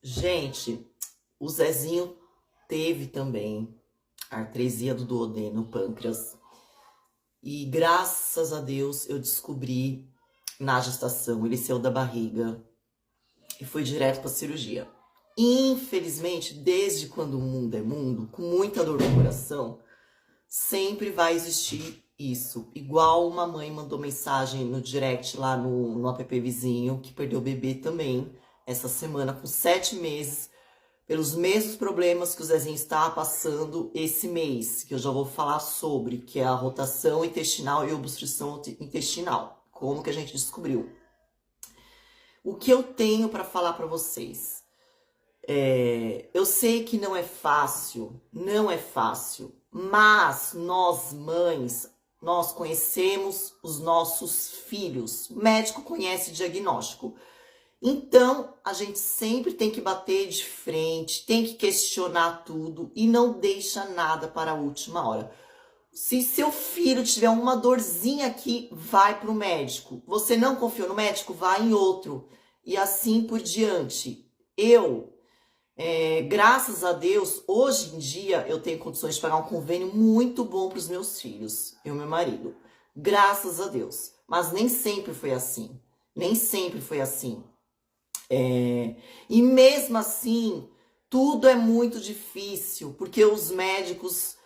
Gente, o Zezinho teve também artrisia do duodeno, pâncreas. E graças a Deus eu descobri na gestação, ele saiu da barriga e foi direto para cirurgia. Infelizmente, desde quando o mundo é mundo, com muita dor no coração, sempre vai existir isso. Igual uma mãe mandou mensagem no direct lá no app Vizinho, que perdeu o bebê também, essa semana, com 7 meses, pelos mesmos problemas que o Zezinho está passando esse mês, que eu já vou falar sobre, que é a rotação intestinal e obstrução intestinal. Como que a gente descobriu? O que eu tenho para falar para vocês? Eu sei que não é fácil, mas nós mães, nós conhecemos os nossos filhos. O médico conhece o diagnóstico. Então, a gente sempre tem que bater de frente, tem que questionar tudo e não deixa nada para a última hora. Se seu filho tiver uma dorzinha aqui, vai para o médico. Você não confiou no médico? Vai em outro. E assim por diante. Graças a Deus, hoje em dia eu tenho condições de pagar um convênio muito bom para os meus filhos, eu e meu marido. Graças a Deus. Mas nem sempre foi assim. Nem sempre foi assim. E mesmo assim, tudo é muito difícil, porque os médicos,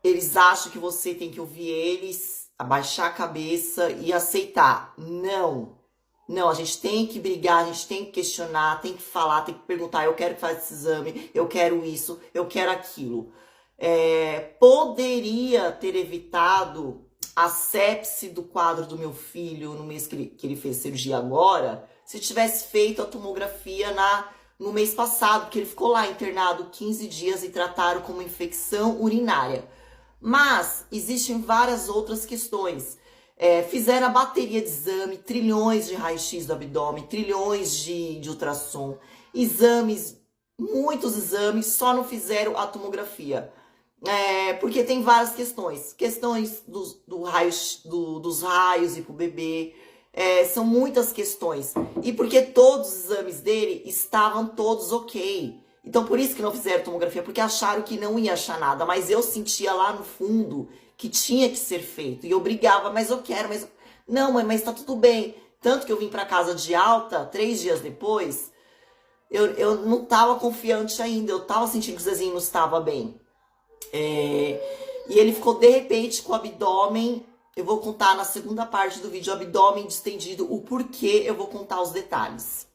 eles acham que você tem que ouvir eles, abaixar a cabeça e aceitar. Não, a gente tem que brigar, a gente tem que questionar, tem que falar, tem que perguntar, eu quero que faça esse exame, eu quero isso, eu quero aquilo. Poderia ter evitado a sepse do quadro do meu filho no mês que ele fez cirurgia agora, se tivesse feito a tomografia no mês passado, porque ele ficou lá internado 15 dias e trataram como infecção urinária. Mas existem várias outras questões. Fizeram a bateria de exame, trilhões de raio-x do abdômen, trilhões de ultrassom, exames, muitos exames, só não fizeram a tomografia. Porque tem várias questões. Questões dos raios e pro bebê. São muitas questões. E porque todos os exames dele estavam todos ok. Então por isso que não fizeram tomografia, porque acharam que não ia achar nada. Mas eu sentia lá no fundo que tinha que ser feito. E eu brigava, mas eu quero, mas... Não, mãe, mas tá tudo bem. Tanto que eu vim pra casa de alta, 3 dias depois, eu não tava confiante ainda. Eu tava sentindo que o Zezinho não estava bem. E ele ficou de repente com o abdômen. Eu vou contar na segunda parte do vídeo, abdômen distendido, o porquê, eu vou contar os detalhes.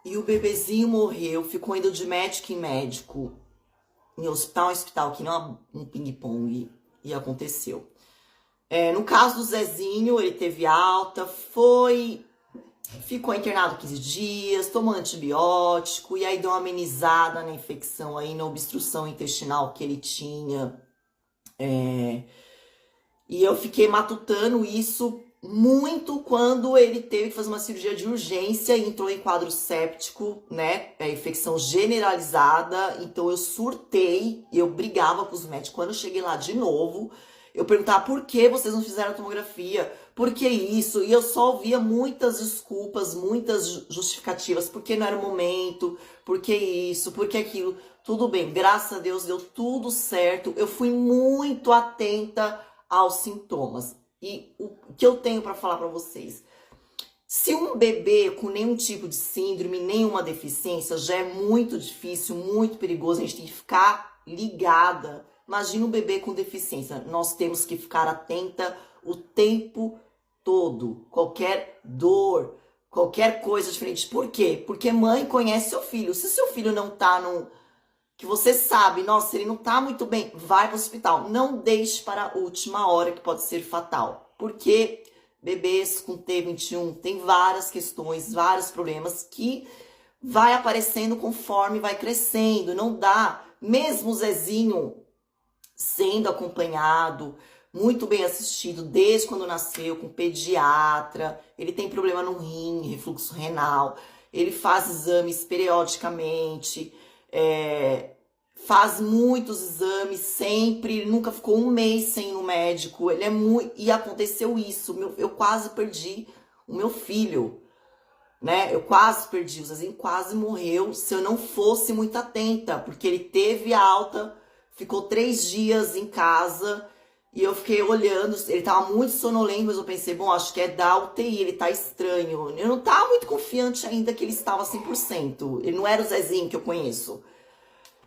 E o bebezinho morreu, ficou indo de médico em médico, em hospital em hospital, que não é um ping-pong, e aconteceu. No caso do Zezinho, ele teve alta, ficou internado 15 dias, tomou antibiótico, e aí deu uma amenizada na infecção aí, na obstrução intestinal que ele tinha. E eu fiquei matutando isso muito quando ele teve que fazer uma cirurgia de urgência e entrou em quadro séptico, né? Infecção generalizada. Então eu surtei e eu brigava com os médicos. Quando eu cheguei lá de novo, eu perguntava por que vocês não fizeram a tomografia? Por que isso? E eu só ouvia muitas desculpas, muitas justificativas. Porque não era o momento, por que isso, por que aquilo. Tudo bem, graças a Deus deu tudo certo. Eu fui muito atenta aos sintomas. E o que eu tenho para falar para vocês? Se um bebê com nenhum tipo de síndrome, nenhuma deficiência, já é muito difícil, muito perigoso, a gente tem que ficar ligada. Imagina um bebê com deficiência. Nós temos que ficar atenta o tempo todo. Qualquer dor, qualquer coisa diferente. Por quê? Porque mãe conhece seu filho. Se seu filho não tá que você sabe, nossa, ele não tá muito bem, vai para o hospital. Não deixe para a última hora, que pode ser fatal. Porque bebês com T21 tem várias questões, vários problemas que vai aparecendo conforme vai crescendo. Não dá. Mesmo o Zezinho sendo acompanhado, muito bem assistido, desde quando nasceu, com pediatra, ele tem problema no rim, refluxo renal, ele faz exames periodicamente, faz muitos exames sempre, ele nunca ficou um mês sem ir no médico, e aconteceu isso, eu quase perdi o meu filho, né? Eu quase perdi, o Zezinho quase morreu se eu não fosse muito atenta, porque ele teve alta, ficou 3 dias em casa e eu fiquei olhando, ele tava muito sonolento, mas eu pensei, bom, acho que é da UTI, ele tá estranho. Eu não tava muito confiante ainda que ele estava 100%, ele não era o Zezinho que eu conheço.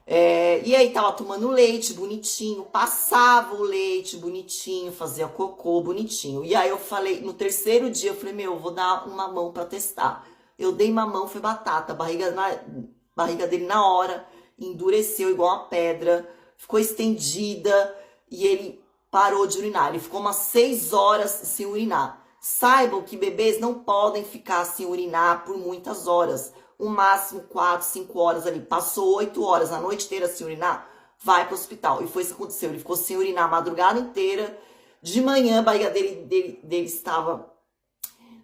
E aí tava tomando leite bonitinho, passava o leite bonitinho, fazia cocô bonitinho. E aí eu falei, no terceiro dia, eu falei, meu, eu vou dar uma mamão pra testar. Eu dei mamão, foi batata, barriga dele na hora endureceu igual uma pedra, ficou estendida e ele parou de urinar. Ele ficou umas 6 horas sem urinar. Saibam que bebês não podem ficar sem urinar por muitas horas. O máximo 4, 5 horas ali. Passou 8 horas, a noite inteira sem urinar, vai pro hospital. E foi isso que aconteceu. Ele ficou sem urinar a madrugada inteira. De manhã, a barriga dele estava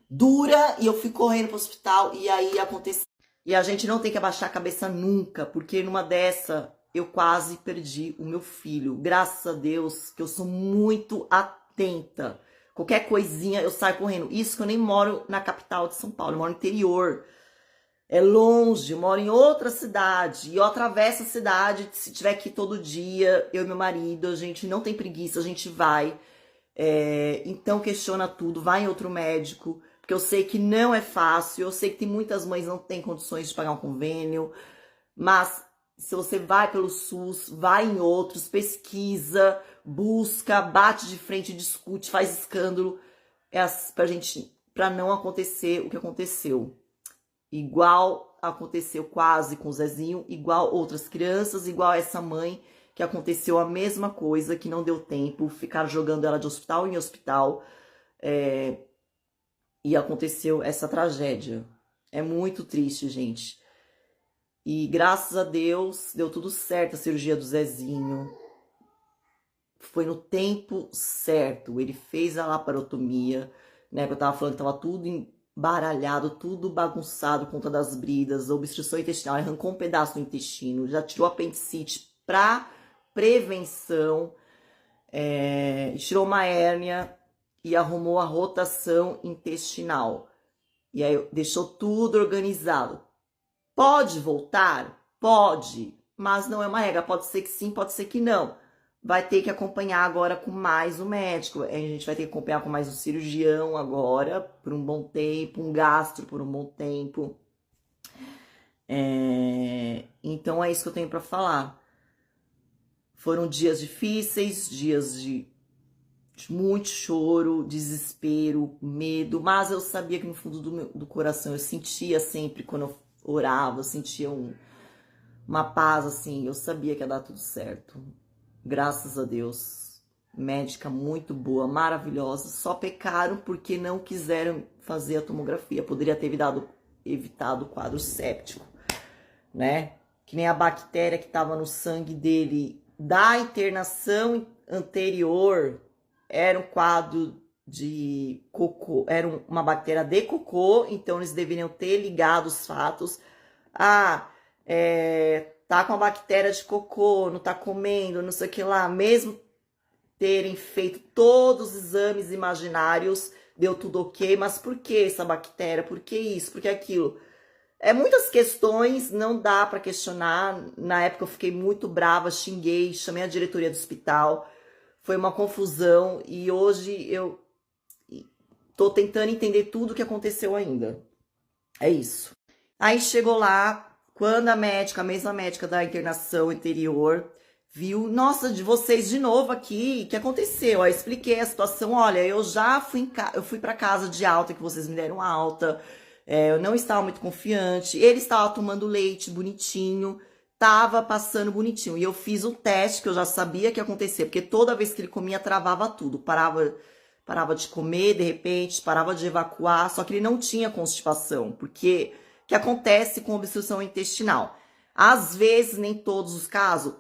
dura e eu fui correndo pro hospital e aí aconteceu. E a gente não tem que abaixar a cabeça nunca, porque numa dessa eu quase perdi o meu filho. Graças a Deus que eu sou muito atenta. Qualquer coisinha eu saio correndo. Isso que eu nem moro na capital de São Paulo, eu moro no interior. É longe, eu moro em outra cidade. E eu atravesso a cidade, se tiver que ir todo dia, eu e meu marido, a gente não tem preguiça, a gente vai. Então questiona tudo, vai em outro médico, porque eu sei que não é fácil, eu sei que tem muitas mães que não têm condições de pagar um convênio, mas se você vai pelo SUS, vai em outros, pesquisa, busca, bate de frente, discute, faz escândalo, pra não acontecer o que aconteceu. Igual aconteceu quase com o Zezinho, igual outras crianças, igual essa mãe, que aconteceu a mesma coisa, que não deu tempo, ficaram jogando ela de hospital em hospital, e aconteceu essa tragédia. É muito triste, gente. E graças a Deus, deu tudo certo a cirurgia do Zezinho. Foi no tempo certo. Ele fez a laparotomia, né? Que eu tava falando que tava tudo embaralhado, tudo bagunçado por conta das bridas, obstrução intestinal, arrancou um pedaço do intestino, já tirou apendicite pra prevenção, tirou uma hérnia e arrumou a rotação intestinal. E aí deixou tudo organizado. Pode voltar? Pode, mas não é uma regra. Pode ser que sim, pode ser que não. Vai ter que acompanhar agora com mais o médico. A gente vai ter que acompanhar com mais o cirurgião agora, por um bom tempo, um gastro por um bom tempo. Então é isso que eu tenho para falar. Foram dias difíceis, dias de muito choro, desespero, medo, mas eu sabia que no fundo do coração eu sentia sempre, quando eu orava, eu sentia uma paz assim, eu sabia que ia dar tudo certo. Graças a Deus, médica muito boa, maravilhosa, só pecaram porque não quiseram fazer a tomografia, poderia ter evitado o quadro séptico, né? Que nem a bactéria que estava no sangue dele da internação anterior, era um quadro de cocô, era uma bactéria de cocô, então eles deveriam ter ligado os fatos. Tá com a bactéria de cocô, não tá comendo, não sei o que lá, mesmo terem feito todos os exames imaginários, deu tudo ok, mas por que essa bactéria? Por que isso? Por que aquilo? Muitas questões, não dá para questionar. Na época eu fiquei muito brava, xinguei, chamei a diretoria do hospital, foi uma confusão e hoje eu tô tentando entender tudo o que aconteceu ainda. É isso. Aí chegou lá, quando a mesma médica da internação anterior, viu, nossa, de vocês de novo aqui, o que aconteceu? Aí expliquei a situação, olha, eu já fui para casa de alta, que vocês me deram alta, eu não estava muito confiante, ele estava tomando leite bonitinho, tava passando bonitinho, e eu fiz um teste que eu já sabia que ia acontecer, porque toda vez que ele comia, travava tudo, parava de comer, de repente, parava de evacuar, só que ele não tinha constipação, porque o que acontece com obstrução intestinal? Às vezes, nem todos os casos,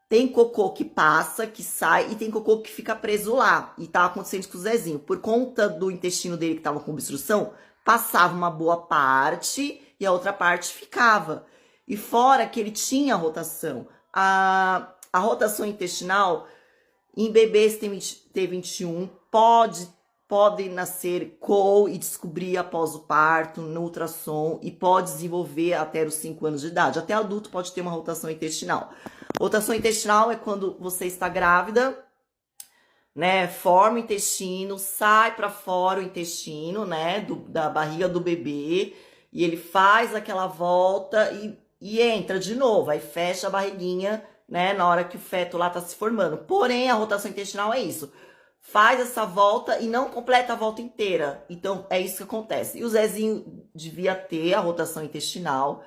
tem cocô que passa, que sai, e tem cocô que fica preso lá. E tava acontecendo com o Zezinho. Por conta do intestino dele que tava com obstrução, passava uma boa parte e a outra parte ficava. E fora que ele tinha rotação. A rotação intestinal, em bebês T21, pode pode nascer com e descobrir após o parto, no ultrassom, e pode desenvolver até os 5 anos de idade. Até adulto pode ter uma rotação intestinal. Rotação intestinal é quando você está grávida, né? Forma o intestino, sai para fora o intestino, né? Da barriga do bebê, e ele faz aquela volta e entra de novo, aí fecha a barriguinha, né? Na hora que o feto lá tá se formando. Porém, a rotação intestinal é isso. Faz essa volta e não completa a volta inteira. Então, é isso que acontece. E o Zezinho devia ter a rotação intestinal.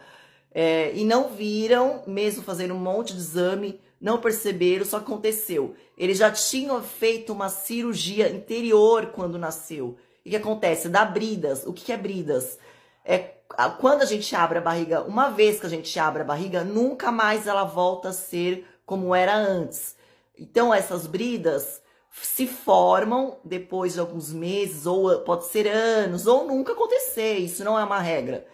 E não viram, mesmo fazendo um monte de exame, não perceberam, só que aconteceu. Ele já tinha feito uma cirurgia anterior quando nasceu. E o que acontece? Dá bridas. O que é bridas? Quando a gente abre a barriga, uma vez que a gente abre a barriga, nunca mais ela volta a ser como era antes. Então, essas bridas se formam depois de alguns meses, ou pode ser anos, ou nunca acontecer, isso não é uma regra.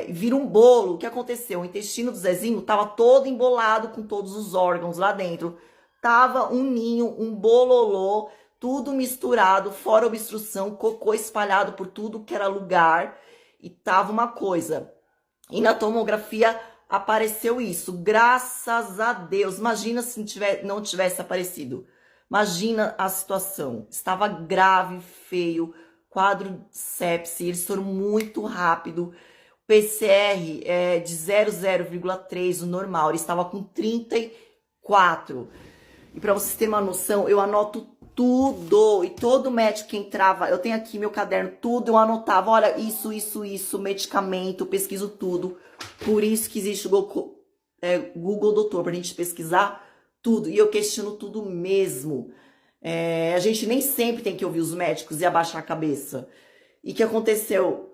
Vira um bolo. O que aconteceu? O intestino do Zezinho estava todo embolado com todos os órgãos lá dentro. Tava um ninho, um bololô, tudo misturado, fora obstrução, cocô espalhado por tudo que era lugar. E tava uma coisa. E na tomografia apareceu isso. Graças a Deus. Imagina se não tivesse aparecido. Imagina a situação. Estava grave, feio, quadro sepse. Eles foram muito rápido. PCR é de 0,3, o normal. Ele estava com 34. E para vocês terem uma noção, eu anoto tudo. E todo médico que entrava, eu tenho aqui meu caderno, tudo eu anotava. Olha, isso, medicamento, pesquiso tudo. Por isso que existe o Google Doutor, pra gente pesquisar tudo. E eu questiono tudo mesmo. A gente nem sempre tem que ouvir os médicos e abaixar a cabeça. E o que aconteceu?